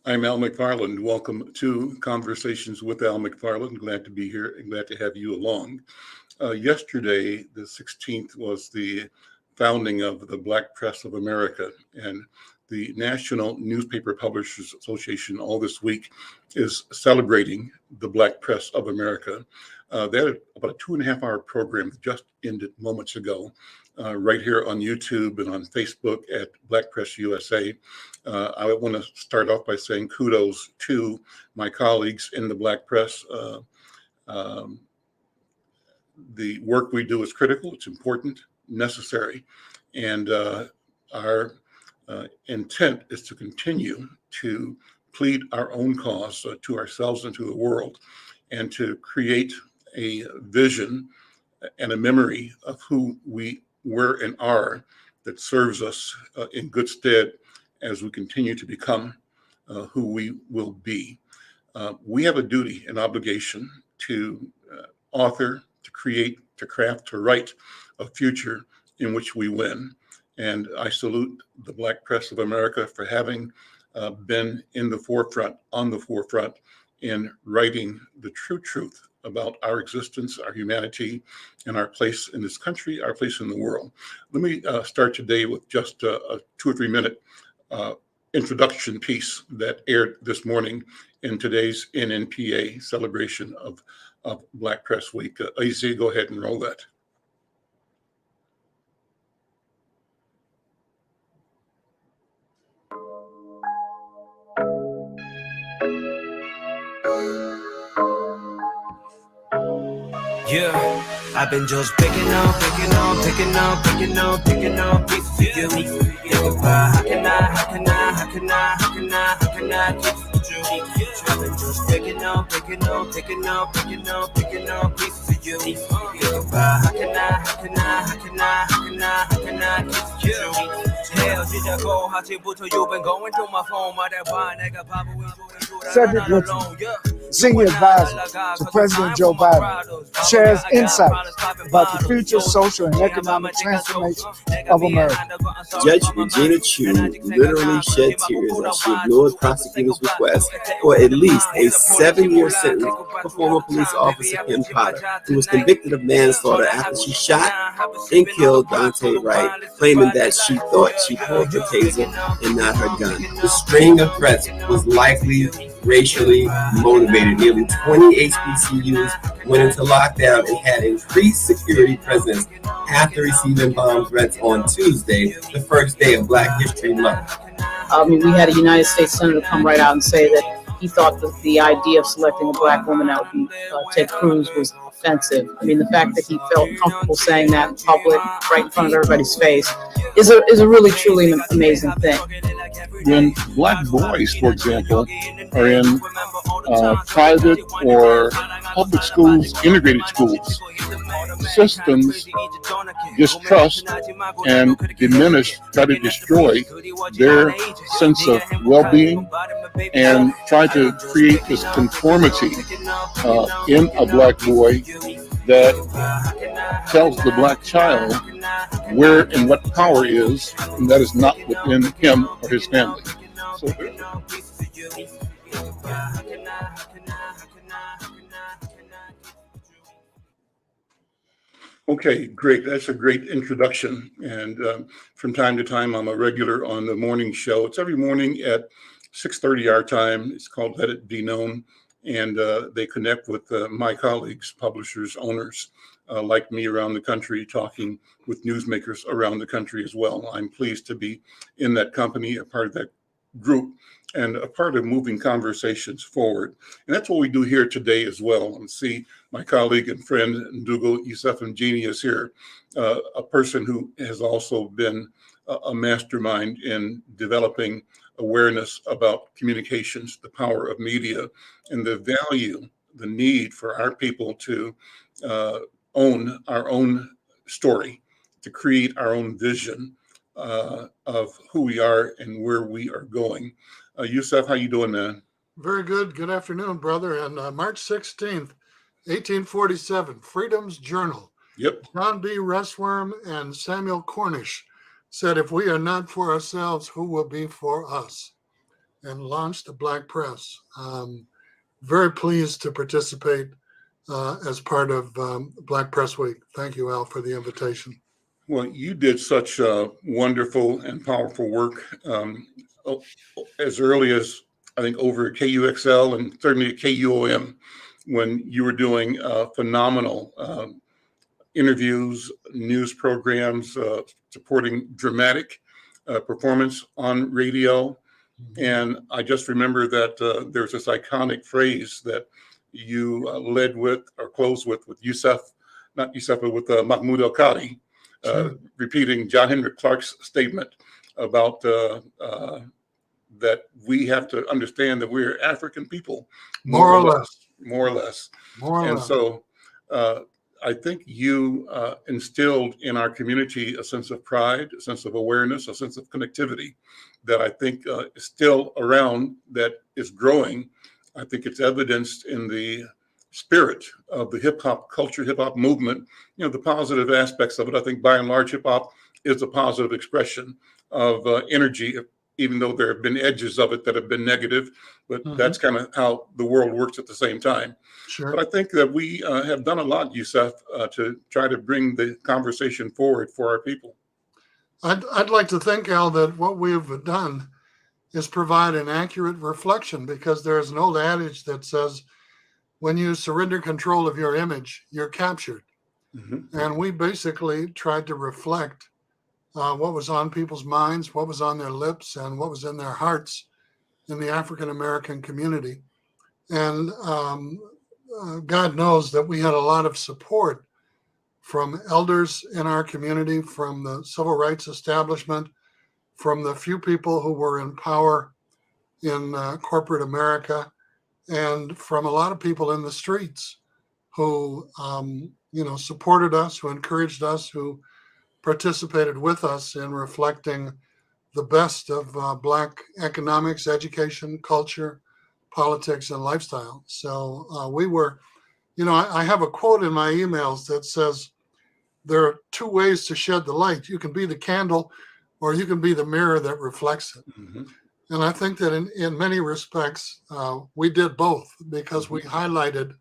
I'm Al McFarlane. Welcome to Conversations with Al McFarlane. Glad to be here and glad to have you along. Yesterday, the 16th, was the founding of the Black Press of America, and the National Newspaper Publishers Association all this week is celebrating the Black Press of America. They had about a 2.5 hour program that just ended moments ago, right here on YouTube and on Facebook at Black Press USA. I want to start off by saying kudos to my colleagues in the Black Press. The work we do is critical, it's important, necessary, and our intent is to continue to plead our own cause to ourselves and to the world, and to create a vision and a memory of who we were and are that serves us in good stead as we continue to become who we will be. We have a duty and obligation to author, to create, to craft, to write a future in which we win. And I salute the Black Press of America for having been in the forefront, on the forefront, in writing the true truth about our existence, our humanity, and our place in this country, our place in the world. Let me start today with just a 2 or 3 minute introduction piece that aired this morning in today's NNPA celebration of Black Press Week. Az, go ahead and roll that. Yeah, I've been just picking on pieces of you. Think about how can I keep you? I've been just picking on pieces of you. Think about how can I keep you? Hell, 시작고 하치부터 you've been going through my phone. 말해봐 내가 바보 Cedric Richmond, Senior Advisor to President Joe Biden, shares insights about the future social and economic transformation of America. Judge Regina Chu literally shed tears as she ignored prosecutors' request for at least a 7-year sentence for former police officer Kim Potter, who was convicted of manslaughter after she shot and killed Dante Wright, claiming that she thought she pulled her taser and not her gun. The string of threats was likely racially motivated. Nearly 20 HBCUs went into lockdown and had increased security presence after receiving bomb threats on Tuesday, the first day of Black History Month. We had a United States Senator come right out and say that he thought that the idea of selecting a black woman that would be Ted Cruz was offensive. The fact that he felt comfortable saying that in public, right in front of everybody's face, is a really, truly an amazing thing. When black boys, for example, are in private or public schools, integrated schools, systems distrust and diminish, try to destroy their sense of well-being and try to create this conformity in a black boy that tells the black child where and what power is, and that is not within him or his family. So, okay, great. That's a great introduction. And from time to time, I'm a regular on the morning show. It's every morning at 6:30 our time. It's called Let It Be Known. And they connect with my colleagues, publishers, owners like me around the country, talking with newsmakers around the country as well. I'm pleased to be in that company, a part of that group, and a part of moving conversations forward. And that's what we do here today as well. And see my colleague and friend, Ndugo Yusefamjini, is here, a person who has also been a mastermind in developing awareness about communications, the power of media, and the value, the need for our people to own our own story, to create our own vision of who we are and where we are going. Yusef, how you doing, man? Very good. Good afternoon, brother. And March 16th, 1847, Freedom's Journal. Yep. John B. Russwurm and Samuel Cornish said, if we are not for ourselves, who will be for us? and launched the Black Press. Very pleased to participate as part of Black Press Week. Thank you, Al, for the invitation. Well, you did such wonderful and powerful work as early as, I think, over at KUXL and certainly at KUOM, when you were doing phenomenal interviews, news programs, supporting dramatic performance on radio. And I just remember that there's this iconic phrase that you led with or closed with not Yusuf, but with Mahmoud El-Qadi, Sure. repeating John Henrik Clark's statement about that we have to understand that we're African people. More or less. More or less. More or And less. so I think you instilled in our community a sense of pride, a sense of awareness, a sense of connectivity that I think is still around, that is growing. I think it's evidenced in the spirit of the hip hop culture, hip hop movement, the positive aspects of it. I think by and large, hip hop is a positive expression of energy, even though there have been edges of it that have been negative, but that's kind of how the world works at the same time. Sure. But I think that we have done a lot, Yusuf, to try to bring the conversation forward for our people. I'd like to think, Al, that what we've done is provide an accurate reflection, because there's an old adage that says, when you surrender control of your image, you're captured. And we basically tried to reflect what was on people's minds, what was on their lips, and what was in their hearts in the African American community. And God knows that we had a lot of support from elders in our community, from the civil rights establishment, from the few people who were in power in corporate America, and from a lot of people in the streets who, supported us, who encouraged us, who participated with us in reflecting the best of Black economics, education, culture, politics, and lifestyle. So we were, I have a quote in my emails that says, there are two ways to shed the light. You can be the candle, or you can be the mirror that reflects it. And I think that in many respects, we did both, because we highlighted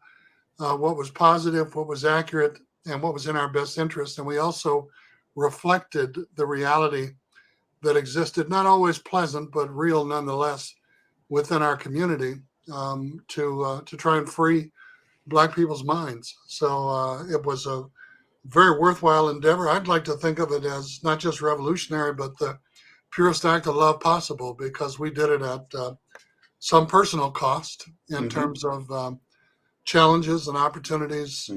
what was positive, what was accurate, and what was in our best interest. And we also reflected the reality that existed, not always pleasant, but real nonetheless, within our community, to try and free Black people's minds. So it was a very worthwhile endeavor. I'd like to think of it as not just revolutionary, but the purest act of love possible, because we did it at some personal cost in terms of challenges and opportunities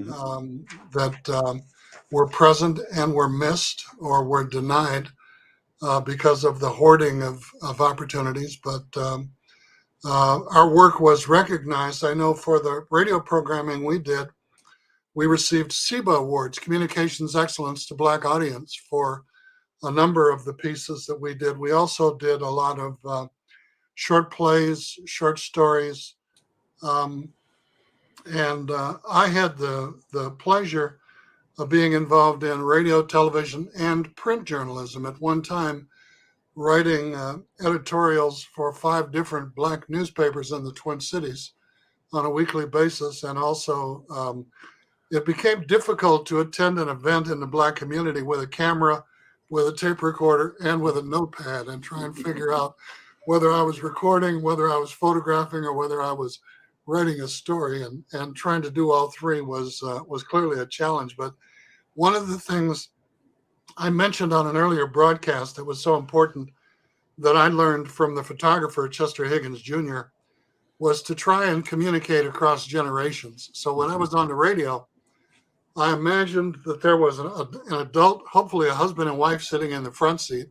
that were present and were missed or were denied because of the hoarding of opportunities. But our work was recognized. I know for the radio programming we did, we received CEBA Awards, Communications Excellence to Black Audience, for a number of the pieces that we did. We also did a lot of short plays, short stories. And I had the pleasure of being involved in radio, television, and print journalism at one time, writing editorials for 5 different Black newspapers in the Twin Cities on a weekly basis. And also, it became difficult to attend an event in the Black community with a camera, with a tape recorder, and with a notepad, and try and figure out whether I was recording, whether I was photographing, or whether I was writing a story. And trying to do all three was clearly a challenge. But one of the things I mentioned on an earlier broadcast that was so important that I learned from the photographer Chester Higgins Jr. was to try and communicate across generations. So when I was on the radio, I imagined that there was an adult, hopefully a husband and wife, sitting in the front seat,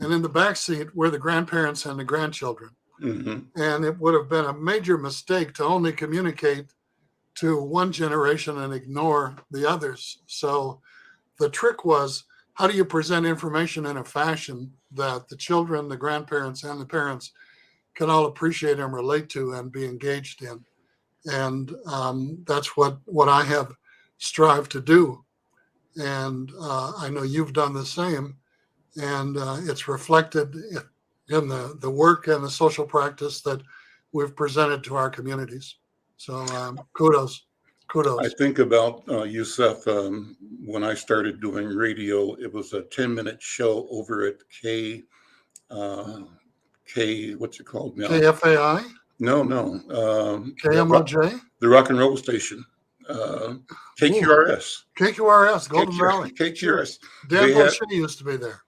and in the back seat were the grandparents and the grandchildren. And it would have been a major mistake to only communicate to one generation and ignore the others. So the trick was, how do you present information in a fashion that the children, the grandparents, and the parents can all appreciate and relate to and be engaged in? And that's what I have strived to do. And I know you've done the same. And it's reflected in the work and the social practice that we've presented to our communities. So kudos. I think about Yusef. When I started doing radio, it was a 10-minute show over at what's it called now? KFAI, No. KMOJ, The rock and roll station. KQRS. KQRS, Golden Valley. KQRS. Dan They had- Boucher used to be there.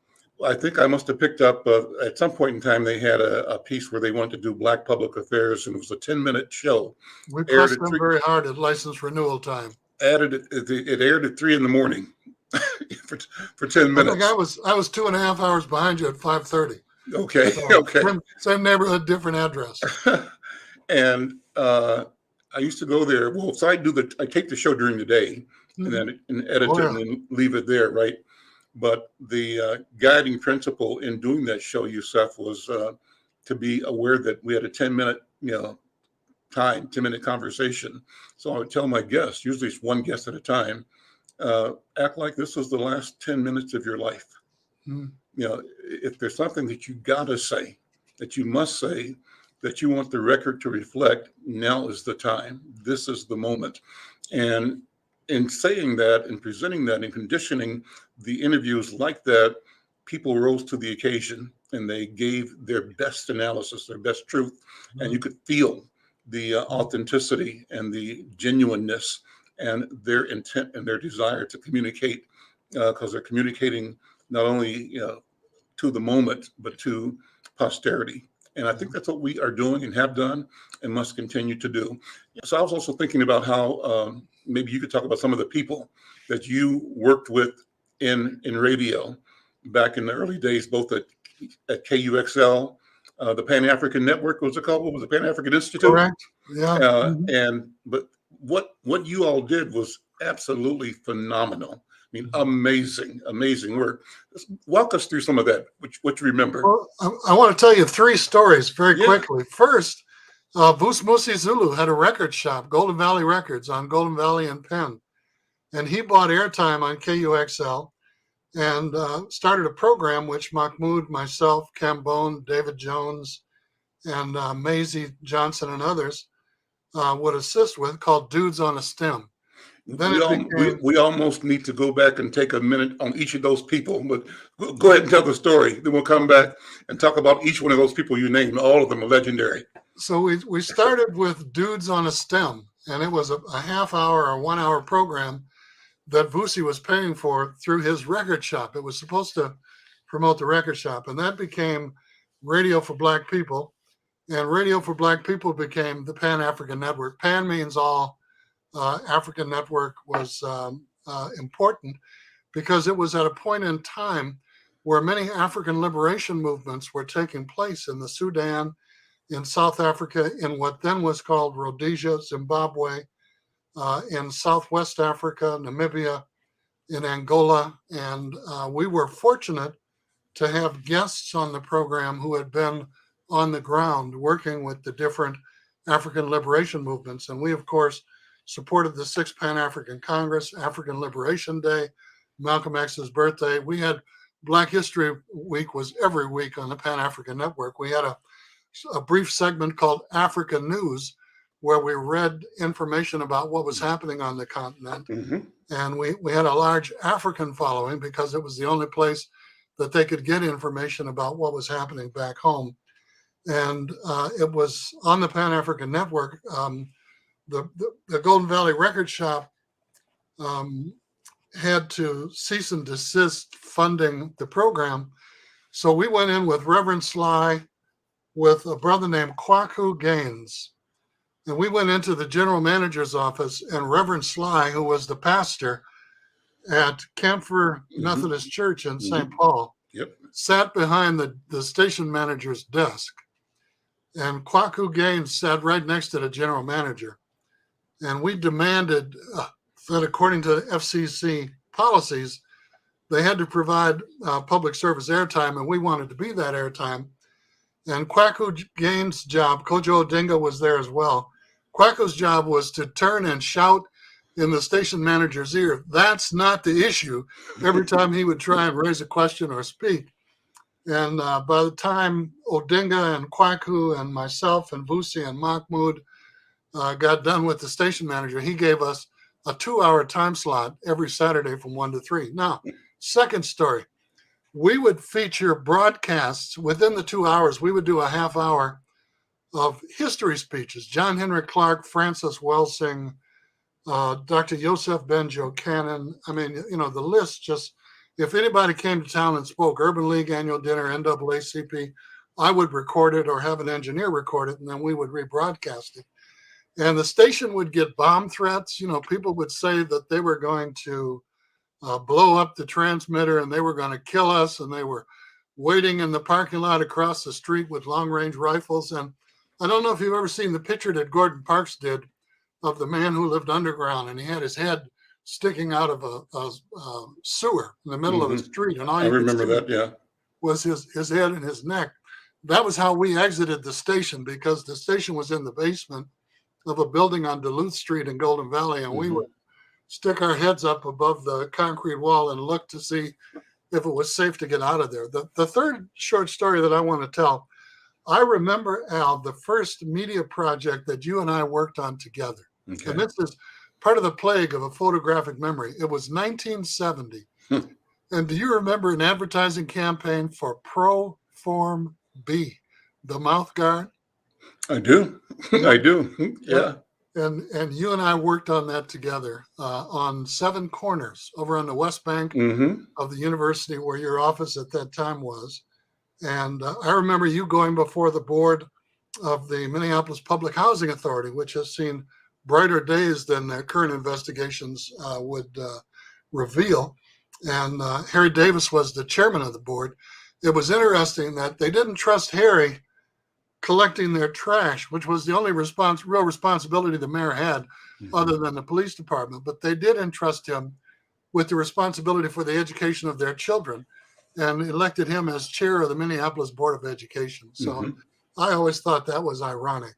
I think I must have picked up at some point in time, they had a piece where they wanted to do Black public affairs, and it was a 10-minute show. We Aired pressed at them 3 very hard at license renewal time. It aired at 3 a.m. for 10 I minutes. think I was 2.5 hours behind you at 5:30. Okay. So, Okay. Same neighborhood, different address. And I used to go there. Well, so I take the show during the day and then edit Oh, it yeah. and then leave it there, right? But the guiding principle in doing that show, Yusef, was to be aware that we had a 10-minute, 10-minute conversation. So I would tell my guests, usually it's one guest at a time, act like this was the last 10 minutes of your life. Mm. If there's something that you gotta say, that you must say, that you want the record to reflect, now is the time. This is the moment. And in saying that and presenting that and conditioning the interviews like that, people rose to the occasion and they gave their best analysis, their best truth. And you could feel the authenticity and the genuineness and their intent and their desire to communicate, because they're communicating not only to the moment, but to posterity. And I think that's what we are doing and have done and must continue to do. So I was also thinking about how maybe you could talk about some of the people that you worked with in radio back in the early days, both at KUXL, the Pan-African Network, what was it called? What was it, Pan-African Institute? Correct. Yeah. But what you all did was absolutely phenomenal. I mean, amazing work. Walk us through some of that, what you remember. Well, I want to tell you 3 stories very quickly. First, Bus Musi Zulu had a record shop, Golden Valley Records, on Golden Valley and Penn. And he bought airtime on KUXL and started a program which Mahmoud, myself, Cambone, David Jones, and Maisie Johnson and others would assist with, called Dudes on a Stem. We almost need to go back and take a minute on each of those people, but go ahead and tell the story. Then we'll come back and talk about each one of those people you named. All of them are legendary. So we started with Dudes on a Stem, and it was a half-hour or 1-hour program that Vusi was paying for through his record shop. It was supposed to promote the record shop, and that became Radio for Black People, and Radio for Black People became the Pan-African Network. Pan means all. African Network was important because it was at a point in time where many African liberation movements were taking place in the Sudan, in South Africa, in what then was called Rhodesia, Zimbabwe, in Southwest Africa, Namibia, in Angola. And we were fortunate to have guests on the program who had been on the ground working with the different African liberation movements. And we, of course, supported the 6th Pan-African Congress, African Liberation Day, Malcolm X's birthday. We had Black History Week was every week on the Pan-African Network. We had a brief segment called Africa News, where we read information about what was happening on the continent. Mm-hmm. And we had a large African following because it was the only place that they could get information about what was happening back home. And it was on the Pan-African Network. The Golden Valley Record Shop had to cease and desist funding the program. So we went in with Reverend Sly, with a brother named Kwaku Gaines. And we went into the general manager's office, and Reverend Sly, who was the pastor at Camphor Methodist Church in St. Paul, sat behind the station manager's desk. And Kwaku Gaines sat right next to the general manager. And we demanded that according to FCC policies, they had to provide public service airtime, and we wanted to be that airtime. And Kwaku Gaines' job, Kojo Odinga was there as well. Kwaku's job was to turn and shout in the station manager's ear, "That's not the issue," every time he would try and raise a question or speak. And by the time Odinga and Kwaku and myself and Vusi and Mahmoud got done with the station manager, he gave us a 2-hour time slot every Saturday from 1 to 3. Now, second story, we would feature broadcasts within the 2 hours. We would do a half hour of history speeches. John Henry Clark, Francis Welsing, Dr. Yosef Ben Jochanan. I mean, the list just, if anybody came to town and spoke, Urban League Annual Dinner, NAACP, I would record it or have an engineer record it, and then we would rebroadcast it. And the station would get bomb threats. People would say that they were going to blow up the transmitter and they were going to kill us, and they were waiting in the parking lot across the street with long-range rifles. And I don't know if you've ever seen the picture that Gordon Parks did of the man who lived underground, and he had his head sticking out of a sewer in the middle of the street. And all I remember that, yeah. Was his head and his neck. That was how we exited the station, because the station was in the basement of a building on Duluth Street in Golden Valley, and we would stick our heads up above the concrete wall and look to see if it was safe to get out of there. The third short story that I want to tell, I remember, Al, the first media project that you and I worked on together. Okay. And this is part of the plague of a photographic memory. It was 1970. And do you remember an advertising campaign for Pro Form B, the mouth guard? I do. I do. Yeah. And you and I worked on that together on 7 Corners over on the west bank of the university where your office at that time was. And I remember you going before the board of the Minneapolis Public Housing Authority, which has seen brighter days than the current investigations would reveal. And Harry Davis was the chairman of the board. It was interesting that they didn't trust Harry collecting their trash, which was the only real responsibility the mayor had other than the police department. But they did entrust him with the responsibility for the education of their children and elected him as chair of the Minneapolis Board of Education. So I always thought that was ironic.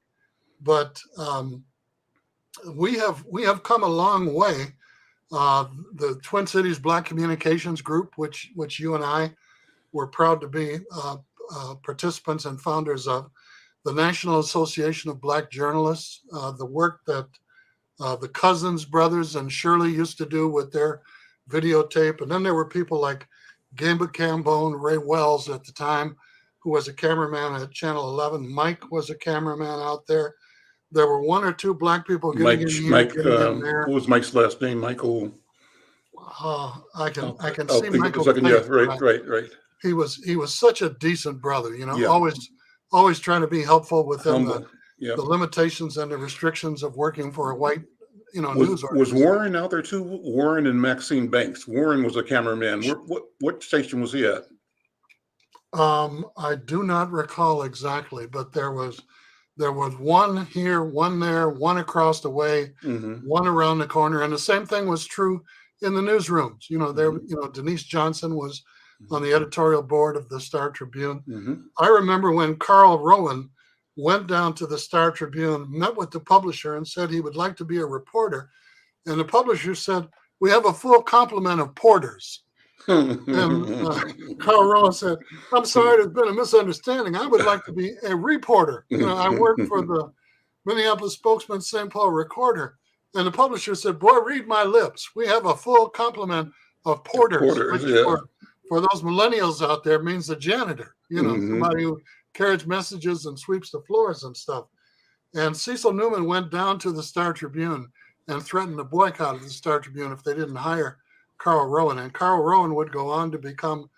But we have come a long way. The Twin Cities Black Communications Group, which you and I were proud to be participants and founders of, the National Association of Black Journalists, the work that the Cousins brothers and Shirley used to do with their videotape. And then there were people like Gamba Cambone, Ray Wells at the time, who was a cameraman at Channel 11. Mike was a cameraman out there. There were 1 or 2 black people getting in here, getting in there. What was Mike's last name? Michael. I can see Michael. Yeah, right. He was such a decent brother, always trying to be helpful within the limitations and the restrictions of working for a white, news organization. Was Warren out there too? Warren and Maxine Banks. Warren was a cameraman. What station was he at? I do not recall exactly, but there was one here, one there, one across the way, one around the corner, and the same thing was true in the newsrooms. Denise Johnson was on the editorial board of the Star Tribune. I remember when Carl Rowan went down to the Star Tribune, met with the publisher, and said he would like to be a reporter, and the publisher said, "We have a full complement of porters." And Carl Rowan said, "I'm sorry, there's been a misunderstanding. I would like to be a reporter. I work for the Minneapolis Spokesman St. Paul Recorder." And the publisher said, "Boy, read my lips. We have a full complement of porters, which for those millennials out there means a janitor, somebody who carries messages and sweeps the floors and stuff." And Cecil Newman went down to the Star Tribune and threatened to boycott the Star Tribune if they didn't hire Carl Rowan. And Carl Rowan would go on to become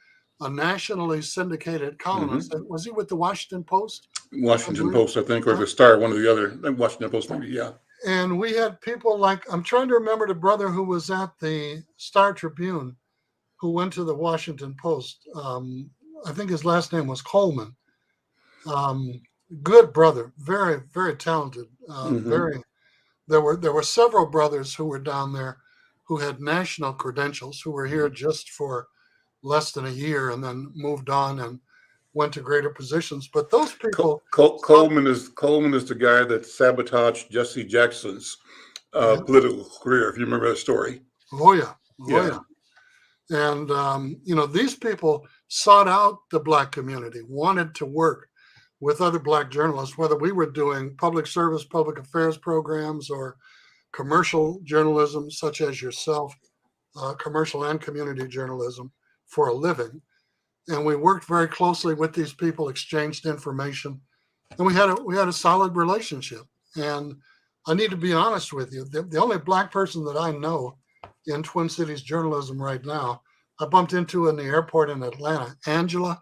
a nationally syndicated columnist. Was he with the Washington Post? Washington Post, I think, or the Star, one or the other. Washington Post, maybe, yeah. And we had people like, I'm trying to remember the brother who was at the Star Tribune who went to the Washington Post. I think his last name was Coleman. Good brother, very, very talented. There were several brothers who were down there who had national credentials, who were here just for less than a year and then moved on and went to greater positions. But those people, Coleman is the guy that sabotaged Jesse Jackson's political career. If you remember that story. Oh yeah. And these people sought out the Black community, wanted to work with other Black journalists, whether we were doing public service, public affairs programs, or commercial journalism, such as yourself, commercial and community journalism for a living. And we worked very closely with these people, exchanged information, and we had a solid relationship. And I need to be honest with you, the only Black person that I know in Twin Cities journalism right now, I bumped into in the airport in Atlanta, Angela,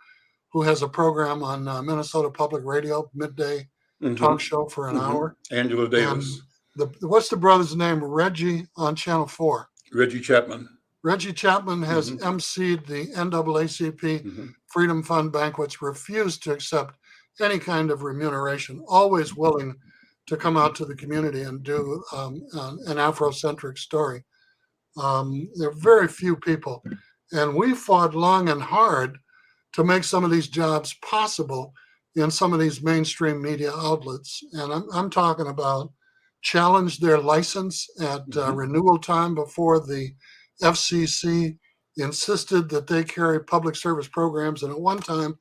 who has a program on Minnesota Public Radio, midday talk show for an hour. Angela Davis. And what's the brother's name? Reggie on Channel 4. Reggie Chapman. Reggie Chapman has emceed the NAACP Freedom Fund banquets, refused to accept any kind of remuneration, always willing to come out to the community and do an Afrocentric story. There are very few people. And we fought long and hard to make some of these jobs possible in some of these mainstream media outlets. And I'm talking about challenged their license at renewal time before the FCC insisted that they carry public service programs. And at one time,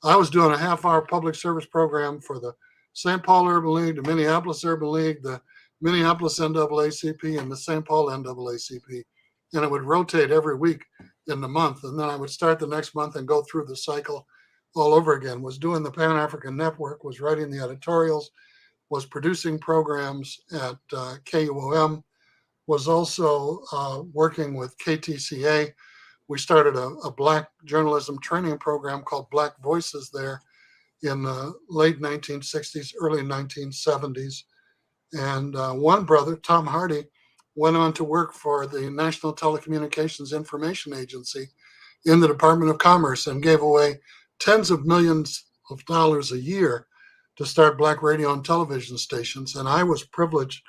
I was doing a half-hour public service program for the St. Paul Urban League, the Minneapolis Urban League, the Minneapolis NAACP, and the St. Paul NAACP. And it would rotate every week in the month. And then I would start the next month and go through the cycle all over again. Was doing the Pan-African Network, was writing the editorials, was producing programs at KUOM, was also working with KTCA. We started a Black journalism training program called Black Voices there in the late 1960s, early 1970s. And one brother, Tom Hardy, went on to work for the National Telecommunications Information Agency in the Department of Commerce and gave away tens of millions of dollars a year to start Black radio and television stations. And I was privileged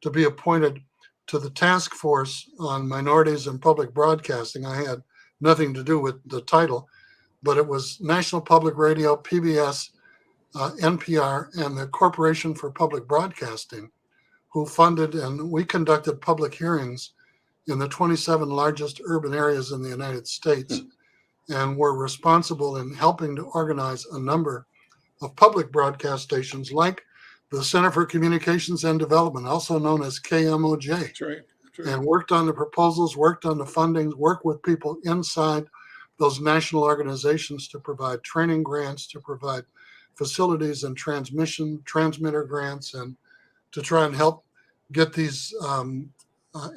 to be appointed to the task force on minorities in public broadcasting. I had nothing to do with the title, but it was National Public Radio, PBS, NPR, and the Corporation for Public Broadcasting, who funded, and we conducted public hearings in the 27 largest urban areas in the United States, and were responsible in helping to organize a number of public broadcast stations like the Center for Communications and Development, also known as KMOJ. That's right. That's right. And worked on the proposals, worked on the funding, worked with people inside those national organizations to provide training grants, to provide facilities and transmitter grants, and to try and help get these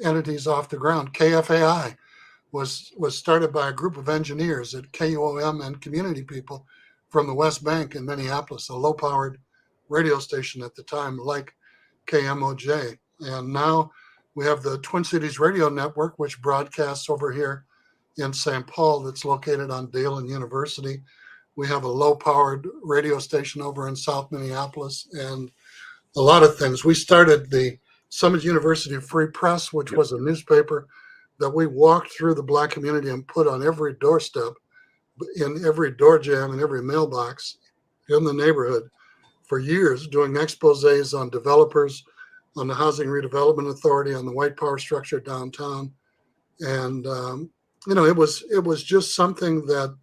entities off the ground. KFAI was started by a group of engineers at KUOM and community people from the West Bank in Minneapolis, a low-powered radio station at the time like KMOJ. And now we have the Twin Cities Radio Network, which broadcasts over here in St. Paul that's located on Dale and University. We have a low-powered radio station over in South Minneapolis and a lot of things. We started the Summit University Free Press, which was a newspaper that we walked through the Black community and put on every doorstep, in every door jamb, in every mailbox in the neighborhood for years, doing exposés on developers, on the Housing Redevelopment Authority, on the white power structure downtown. And, it was just something that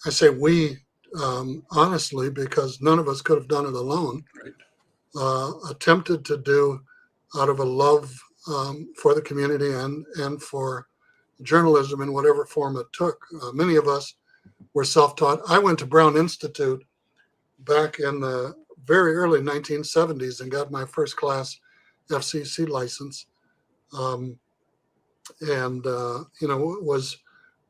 I say we, honestly, because none of us could have done it alone, attempted to do out of a love for the community and for journalism in whatever form it took. Many of us were self-taught. I went to Brown Institute back in the very early 1970s and got my first class FCC license. Was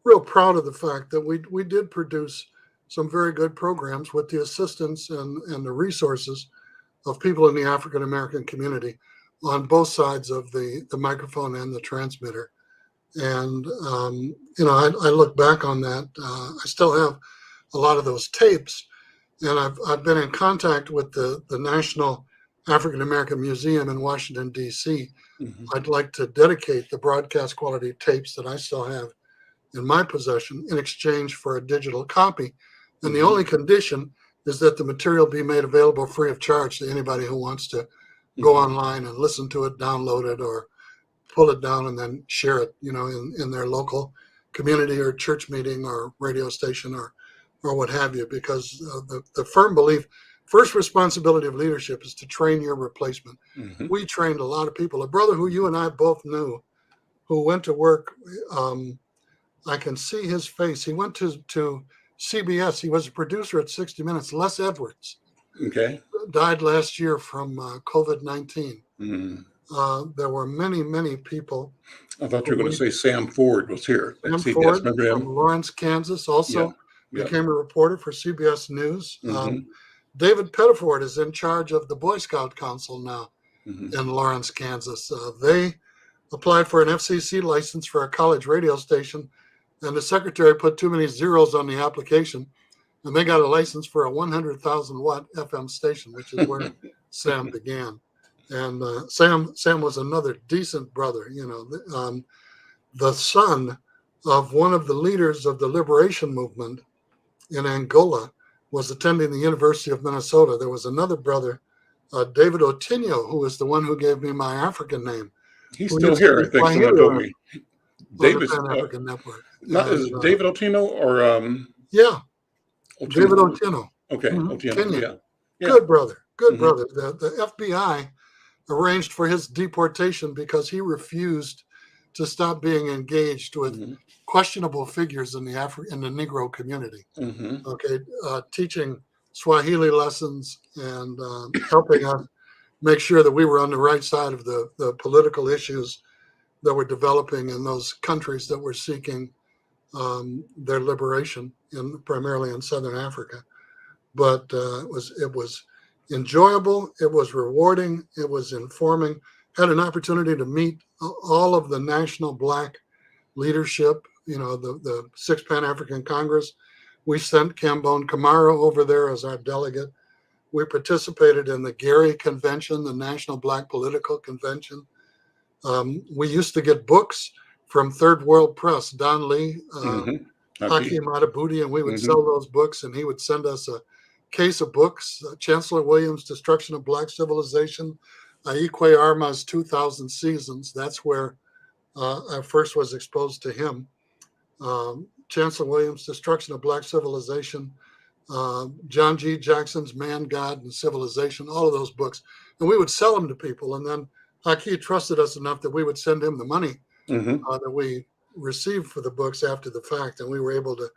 real proud of the fact that we did produce some very good programs with the assistance and the resources of people in the African American community on both sides of the microphone and the transmitter. And, I look back on that. I still have a lot of those tapes, and I've been in contact with the National African American Museum in Washington, D.C. I'd like to dedicate the broadcast quality tapes that I still have in my possession in exchange for a digital copy. And the only condition is that the material be made available free of charge to anybody who wants to go online and listen to it, download it, or pull it down and then share it, in their local community or church meeting or radio station or what have you, because the firm belief, first responsibility of leadership is to train your replacement. Mhm. We trained a lot of people. A brother who you and I both knew, who went to work, I can see his face. He went to CBS. He was a producer at 60 Minutes. Les Edwards Okay. died last year from COVID-19. Mhm. There were many, many people. I thought you were going to say Sam Ford was here at Sam CBS. Ford Remember from him? Lawrence, Kansas, also Yeah. became a reporter for CBS News. Mhm. David Pettiford is in charge of the Boy Scout Council now Mhm. in Lawrence, Kansas. They applied for an FCC license for a college radio station, and the secretary put too many zeros on the application, and they got a license for a 100,000 watt FM station, which is where Sam began. And Sam was another decent brother. The son of one of the leaders of the liberation movement in Angola was attending the University of Minnesota. There was another brother, David Otinho, who was the one who gave me my African name. He's who still used to here, be I think someone Swahili told on me. the David's, Pan-African Network. is it David Otino or Yeah, Otino? David Otinho. Okay, Mhm. Otino, Kenyan. yeah. Good brother, good Mhm. brother. The FBI arranged for his deportation because he refused to stop being engaged with Mhm. questionable figures in the Negro community. Mhm. Okay, teaching Swahili lessons and helping us make sure that we were on the right side of the political issues that were developing in those countries that were seeking their liberation, primarily in Southern Africa. But it was enjoyable. It was rewarding. It was informing. Had an opportunity to meet all of the national Black leadership. The Sixth Pan-African Congress. We sent Cambone Kamara over there as our delegate. We participated in the Gary Convention, the National Black Political Convention. We used to get books from Third World Press, Don Lee, Mhm. Hakeem Adabudi, and we would Mhm. sell those books, and he would send us a case of books, Chancellor Williams' Destruction of Black Civilization, Ikwe Arma's 2000 Seasons. That's where I first was exposed to him. Chancellor Williams' Destruction of Black Civilization, John G. Jackson's Man, God, and Civilization, all of those books. And we would sell them to people. And then Hakeem trusted us enough that we would send him the money Mhm. that we received for the books after the fact. And we were able to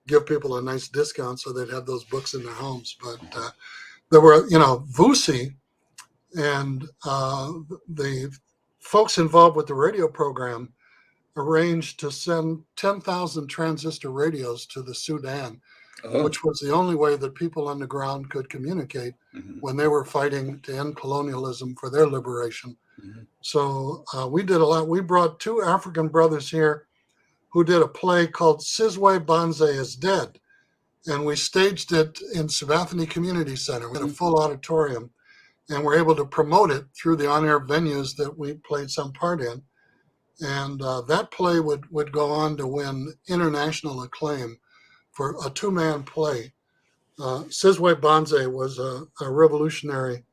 give people a nice discount so they'd have those books in their homes. But there were, Vusi and the folks involved with the radio program arranged to send 10,000 transistor radios to the Sudan, Oh. which was the only way that people on the ground could communicate Mhm. when they were fighting to end colonialism for their liberation. Mhm. So we did a lot. We brought two African brothers here who did a play called Sizwe Banze is Dead. And we staged it in Sabathani Community Center. We had a full auditorium, and we're able to promote it through the on-air venues that we played some part in. And that play would go on to win international acclaim for a two-man play. Sizwe Banze was a revolutionary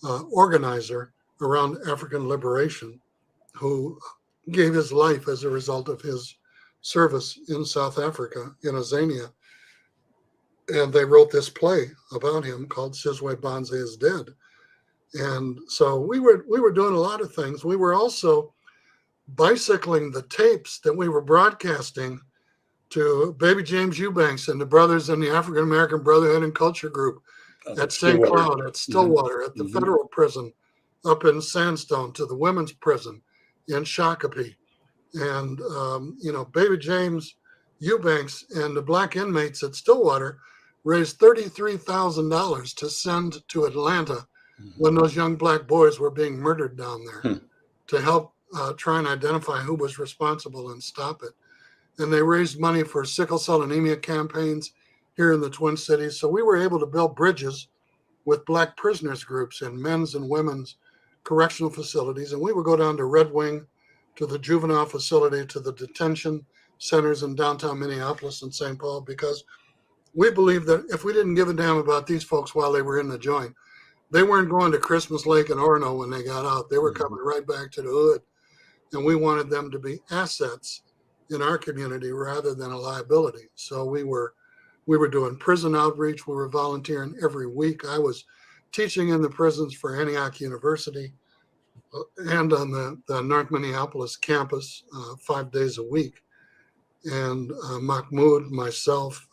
organizer around African liberation who gave his life as a result of his service in South Africa, in Azania. And they wrote this play about him called Sizwe Banze is Dead. And so we were doing a lot of things. We were also bicycling the tapes that we were broadcasting to Baby James Eubanks and the brothers in the African American Brotherhood and Culture Group at St. Cloud, at Stillwater, at the Mhm. federal prison up in Sandstone, to the women's prison in Shakopee. And, Baby James Eubanks and the Black inmates at Stillwater raised $33,000 to send to Atlanta when those young Black boys were being murdered down there to help try and identify who was responsible and stop it. And they raised money for sickle cell anemia campaigns here in the Twin Cities. So we were able to build bridges with Black prisoners groups in men's and women's correctional facilities. And we would go down to Red Wing, to the juvenile facility, to the detention centers in downtown Minneapolis and St. Paul, because we believe that if we didn't give a damn about these folks while they were in the joint, they weren't going to Christmas Lake and Orono when they got out. They were coming right back to the hood. And we wanted them to be assets in our community rather than a liability. So we were doing prison outreach. We were volunteering every week. I was teaching in the prisons for Antioch University and on the North Minneapolis campus 5 days a week. And Mahmoud, myself,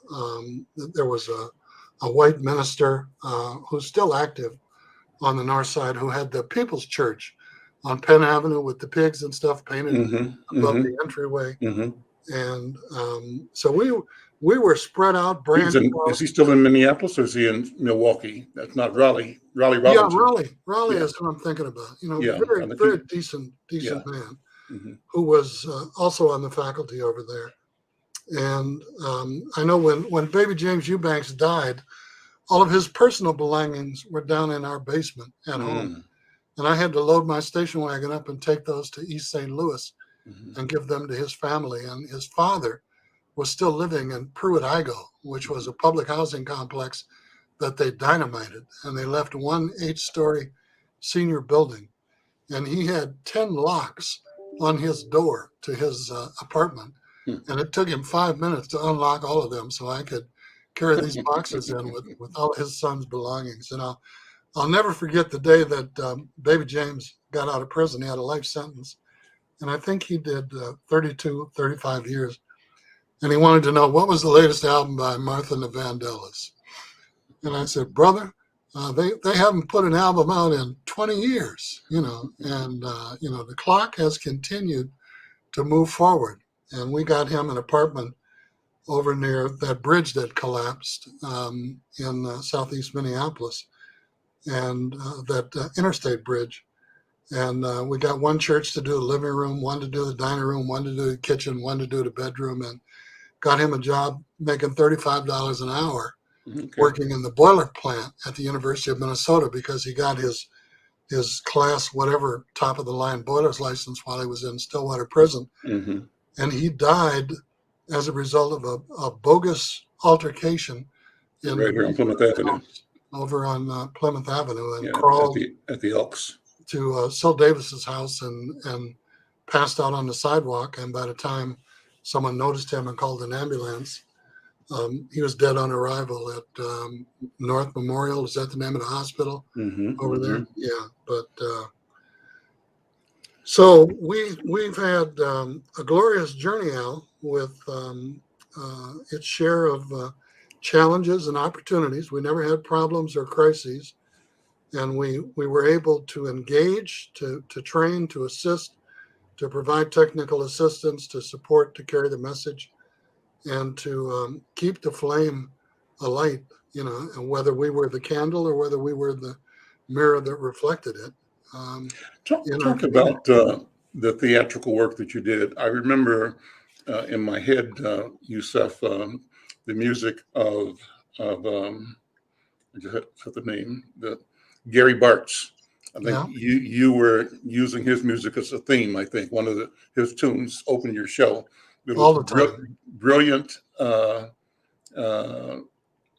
there was a white minister who's still active on the north side who had the People's Church on Penn Avenue with the pigs and stuff painted above the entryway. And so we were spread out, branched out. Is he still in Minneapolis or is he in Milwaukee? That's not Raleigh. Raleigh Robinson. Yeah, Raleigh is what I'm thinking about. Very decent man who was also on the faculty over there. And I know when Baby James Eubanks died, all of his personal belongings were down in our basement at home. And I had to load my station wagon up and take those to East St. Louis and give them to his family. And his father was still living in Pruitt-Igoe, which was a public housing complex that they dynamited. And they left one 8-story senior building. And he had 10 locks on his door to his apartment. And it took him 5 minutes to unlock all of them so I could carry these boxes in with all his son's belongings. And I'll never forget the day that Baby James got out of prison. He had a life sentence. And I think he did 35 years. And he wanted to know what was the latest album by Martha and the Vandellas. And I said, brother, they haven't put an album out in 20 years, and the clock has continued to move forward. And we got him an apartment over near that bridge that collapsed in southeast Minneapolis, and that interstate bridge. And we got one church to do the living room, one to do the dining room, one to do the kitchen, one to do the bedroom, and got him a job making $35 an hour working in the boiler plant at the University of Minnesota because he got his class, whatever, top of the line boilers license while he was in Stillwater prison. And he died as a result of a bogus altercation in right here on Plymouth Avenue. Over on Plymouth Avenue, and crawled at the Elks to Sil Davis's house and passed out on the sidewalk. And by the time someone noticed him and called an ambulance, he was dead on arrival at North Memorial. Is that the name of the hospital over there? Yeah, but so we've had a glorious journey, Al, with its share of challenges and opportunities. We never had problems or crises, and we were able to engage, to train, to assist, to provide technical assistance, to support, to carry the message, and to keep the flame alight, and whether we were the candle or whether we were the mirror that reflected it. Talk about the theatrical work that you did. I remember in my head, Yusef, the music of I just had the name, Gary Bartz. I think you were using his music as a theme. I think one of his tunes opened your show. It was all the time. Brilliant,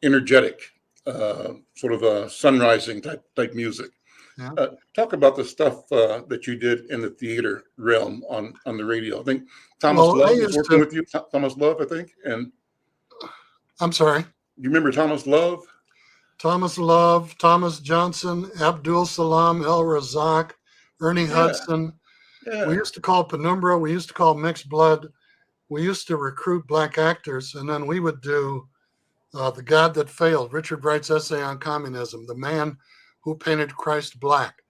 energetic, sort of a sunrising type music. Yeah. Talk about the stuff that you did in the theater realm on the radio. I think Thomas Love was working with you. Thomas Love, I think. And I'm sorry. You remember Thomas Love? Thomas Love, Thomas Johnson, Abdul Salam El Razak, Ernie Hudson. Yeah. We used to call Penumbra. We used to call Mixed Blood. We used to recruit black actors, and then we would do The God That Failed, Richard Wright's essay on communism, The Man Who Painted Christ Black,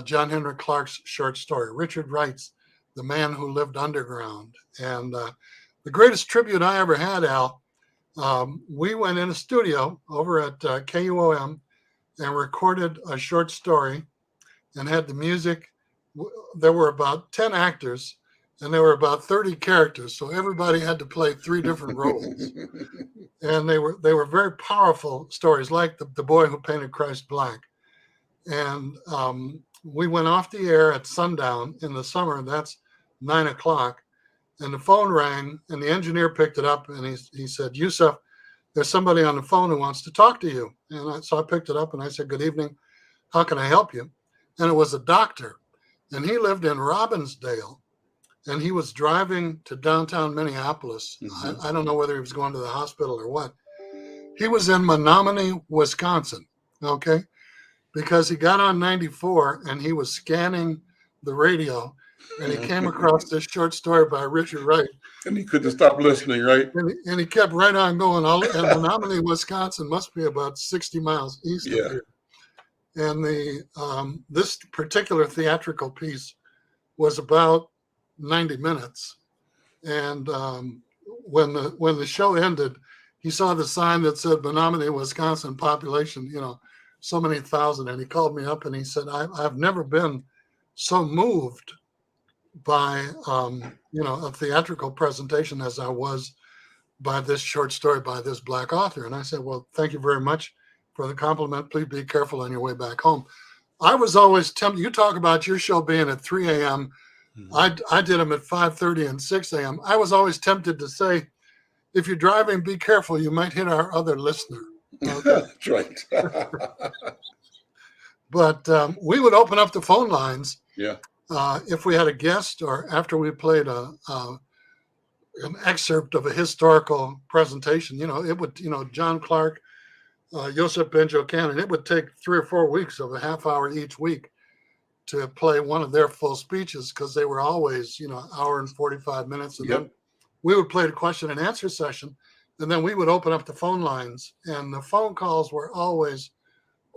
John Henrik Clark's short story, Richard Wright's The Man Who Lived Underground. And the greatest tribute I ever had, Al, we went in a studio over at KUOM and recorded a short story and had the music. There were about 10 actors and there were about 30 characters. So everybody had to play 3 different roles. And they were very powerful stories, like the Boy Who Painted Christ Black. And we went off the air at sundown in the summer. That's 9 o'clock. And the phone rang, and the engineer picked it up, and he said, Yusef, there's somebody on the phone who wants to talk to you. And so I picked it up, and I said, good evening. How can I help you? And it was a doctor, and he lived in Robbinsdale. and he was driving to downtown Minneapolis. I don't know whether he was going to the hospital or what. He was in Menominee, Wisconsin, okay, because he got on 94 and he was scanning the radio, and he came across this short story by Richard Wright. And he couldn't stop listening, right? And he kept right on going. And Menominee, Wisconsin must be about 60 miles east of here. And this particular theatrical piece was about 90 minutes. And when the show ended, he saw the sign that said Menominee, Wisconsin population, so many thousand. And he called me up and he said, I've never been so moved by, a theatrical presentation as I was by this short story by this Black author. And I said, well, thank you very much for the compliment. Please be careful on your way back home. I was always tempted. You talk about your show being at 3 a.m. I did them at 5:30 and 6 a.m. I was always tempted to say, if you're driving, be careful. You might hit our other listener. Okay? That's right. But we would open up the phone lines. Yeah. If we had a guest or after we played an excerpt of a historical presentation, it would, John Clark, Joseph Benjo Cannon, it would take 3 or 4 weeks of a half hour each week to play one of their full speeches, because they were always, hour and 45 minutes. And then we would play the question and answer session, and then we would open up the phone lines, and the phone calls were always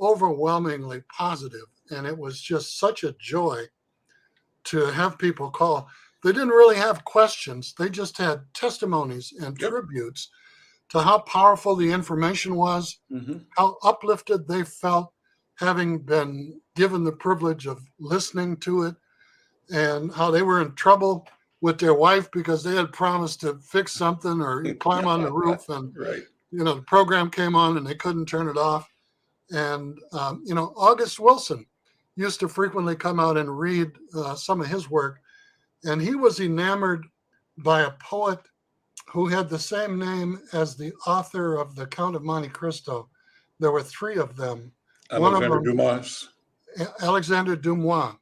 overwhelmingly positive. And it was just such a joy to have people call. They didn't really have questions. They just had testimonies and tributes to how powerful the information was, how uplifted they felt having been given the privilege of listening to it, and how they were in trouble with their wife because they had promised to fix something or climb on the roof, and the program came on and they couldn't turn it off. And August Wilson used to frequently come out and read some of his work, and he was enamored by a poet who had the same name as the author of The Count of Monte Cristo. There were 3 of them. Alexander Dumas. Alexander Dumas.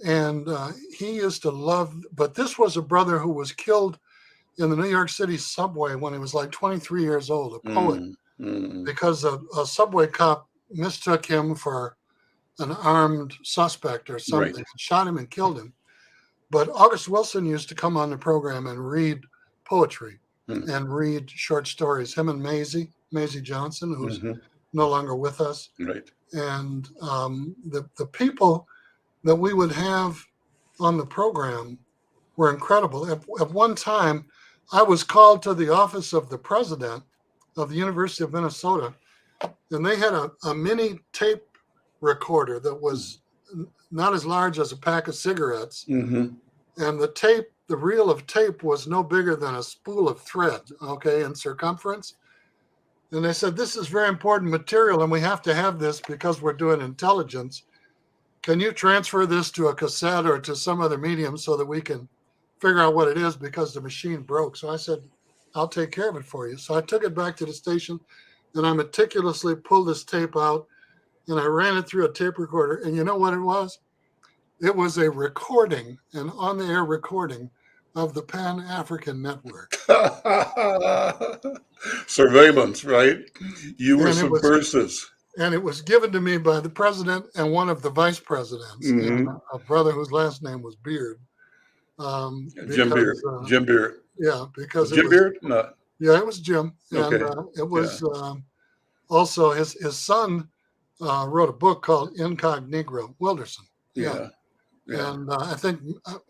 And he used to love, but this was a brother who was killed in the New York City subway when he was like 23 years old, a poet, because a subway cop mistook him for an armed suspect or something, shot him and killed him. But August Wilson used to come on the program and read poetry and read short stories. Him and Maisie Johnson, who's no longer with us. Right. And the people that we would have on the program were incredible. At one time, I was called to the office of the president of the University of Minnesota, and they had a mini tape recorder that was not as large as a pack of cigarettes. And the reel of tape was no bigger than a spool of thread, in circumference. And they said, this is very important material, and we have to have this because we're doing intelligence. Can you transfer this to a cassette or to some other medium so that we can figure out what it is, because the machine broke? So I said, I'll take care of it for you. So I took it back to the station, and I meticulously pulled this tape out, and I ran it through a tape recorder. And you know what it was? It was a recording, an on-the-air recording of the Pan-African Network. Surveillance, right? You were subversive. And it was given to me by the president and one of the vice presidents, and a brother whose last name was Beard. Jim Beard. Jim Beard. Yeah, because Jim Beard? No. Yeah, it was Jim. And Okay. It was also his son wrote a book called Incognito Wilderson. Yeah. And I think,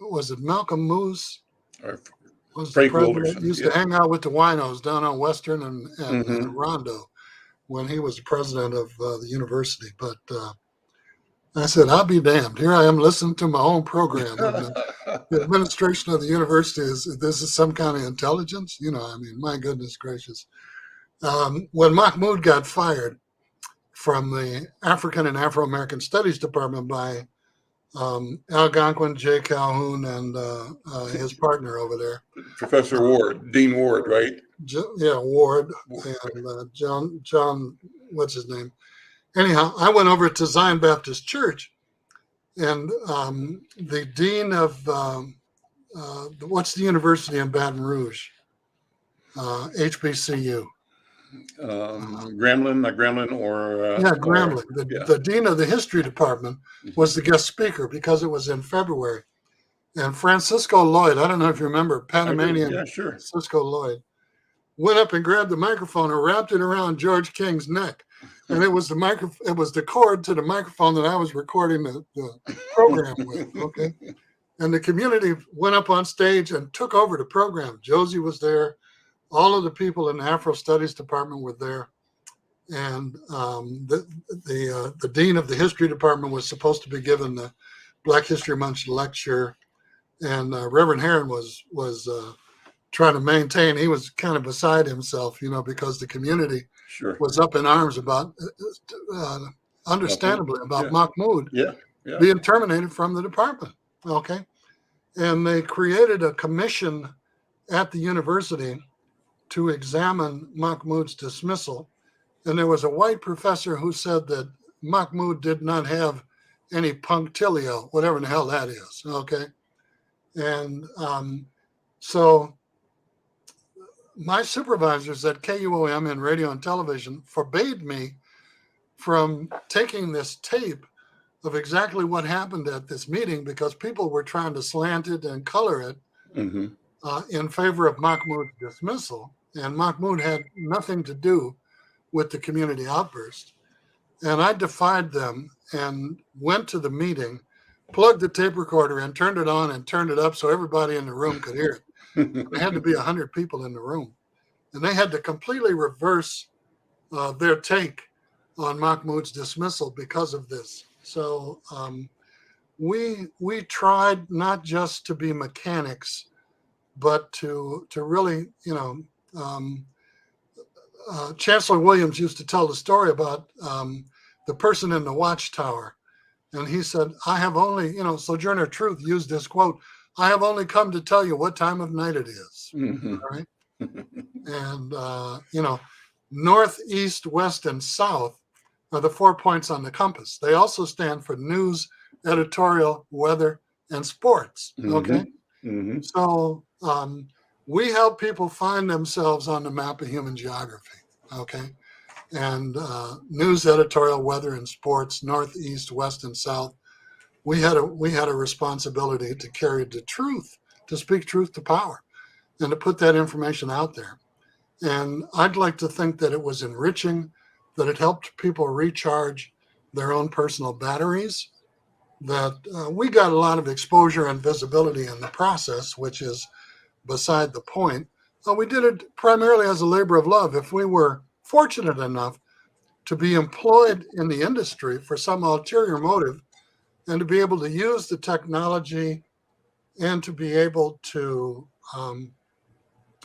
was it Malcolm Moose? Or Was Frank the president, Wilderson, used to hang out with the winos down on Western and Rondo when he was president of the university. But I said, I'll be damned. Here I am listening to my own program. And the administration of the university this is some kind of intelligence? My goodness gracious. When Mahmoud got fired from the African and Afro-American Studies Department by Algonquin, Jay Calhoun, and his partner over there. Professor Ward, Dean Ward, right? Ward, and John, what's his name? Anyhow, I went over to Zion Baptist Church, and the dean of what's the university in Baton Rouge? HBCU. Grambling, not Grambling, or Grambling. yeah. The dean of the history department was the guest speaker because it was in February. And Francisco Lloyd, I don't know if you remember, Panamanian Yeah, sure. Francisco Lloyd, went up and grabbed the microphone and wrapped it around George King's neck. And it was the cord to the microphone that I was recording the program with. Okay. And the community went up on stage and took over the program. Josie was there. All of the people in the Afro Studies department were there. And the dean of the history department was supposed to be given the Black History Month lecture. And Reverend Heron was trying to maintain. He was kind of beside himself, because the community was up in arms about, understandably, about Mahmoud being terminated from the department. Okay. And they created a commission at the university to examine Mahmoud's dismissal. And there was a white professor who said that Mahmoud did not have any punctilio, whatever the hell that is. Okay. And so my supervisors at KUOM in radio and television forbade me from taking this tape of exactly what happened at this meeting because people were trying to slant it and color it in favor of Mahmoud's dismissal. And Mahmoud had nothing to do with the community outburst. And I defied them and went to the meeting, plugged the tape recorder in, turned it on and turned it up so everybody in the room could hear it. There had to be 100 people in the room. And they had to completely reverse their take on Mahmoud's dismissal because of this. So we tried not just to be mechanics, but to really, Chancellor Williams used to tell the story about the person in the watchtower. And he said, I have only, Sojourner Truth used this quote, I have only come to tell you what time of night it is. All right. And, north, east, west, and south are the 4 points on the compass. They also stand for news, editorial, weather, and sports. Okay. So we help people find themselves on the map of human geography. Okay. And news, editorial, weather, and sports, north, east, west, and south. We had a responsibility to carry the truth, to speak truth to power, and to put that information out there. And I'd like to think that it was enriching, that it helped people recharge their own personal batteries, that we got a lot of exposure and visibility in the process, which is beside the point. We did it primarily as a labor of love. If we were fortunate enough to be employed in the industry for some ulterior motive and to be able to use the technology and to be able to,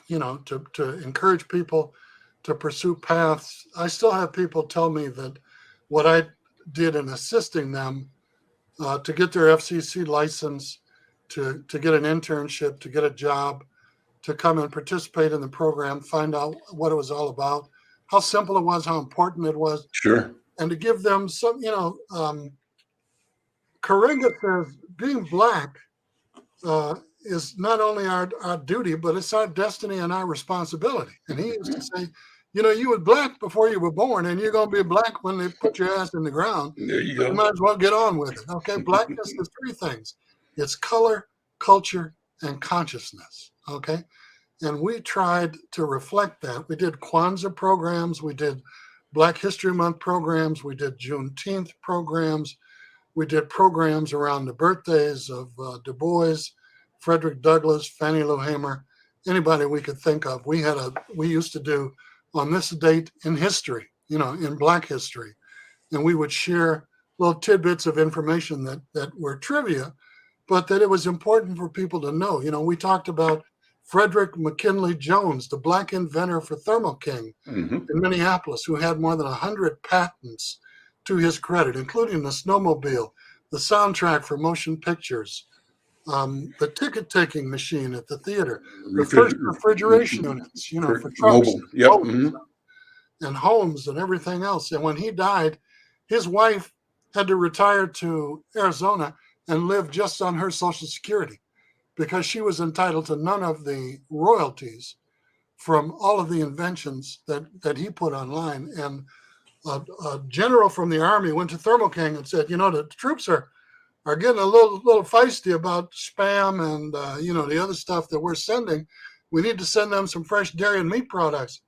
to encourage people to pursue paths. I still have people tell me that what I did in assisting them to get their FCC license, to get an internship, to get a job, to come and participate in the program, find out what it was all about, how simple it was, how important it was. Sure. And to give them some, Karinga says being Black is not only our duty, but it's our destiny and our responsibility. And he used to say, you were Black before you were born, and you're going to be Black when they put your ass in the ground. There you go. You might as well get on with it. Okay. Blackness is three things. It's color, culture, and consciousness. Okay. And we tried to reflect that. We did Kwanzaa programs. We did Black History Month programs. We did Juneteenth programs. We did programs around the birthdays of Du Bois, Frederick Douglass, Fannie Lou Hamer, anybody we could think of. We used to do on this date in history, in Black history. And we would share little tidbits of information that were trivia, but that it was important for people to know. We talked about Frederick McKinley Jones, the Black inventor for Thermo King in Minneapolis, who had more than 100 patents to his credit, including the snowmobile, the soundtrack for motion pictures, the ticket-taking machine at the theater, the first refrigeration units, for trucks, and homes and everything else. And when he died, his wife had to retire to Arizona and live just on her Social Security. because she was entitled to none of the royalties from all of the inventions that he put online. And a general from the army went to Thermo King and said, the troops are getting a little feisty about spam and, the other stuff that we're sending. We need to send them some fresh dairy and meat products.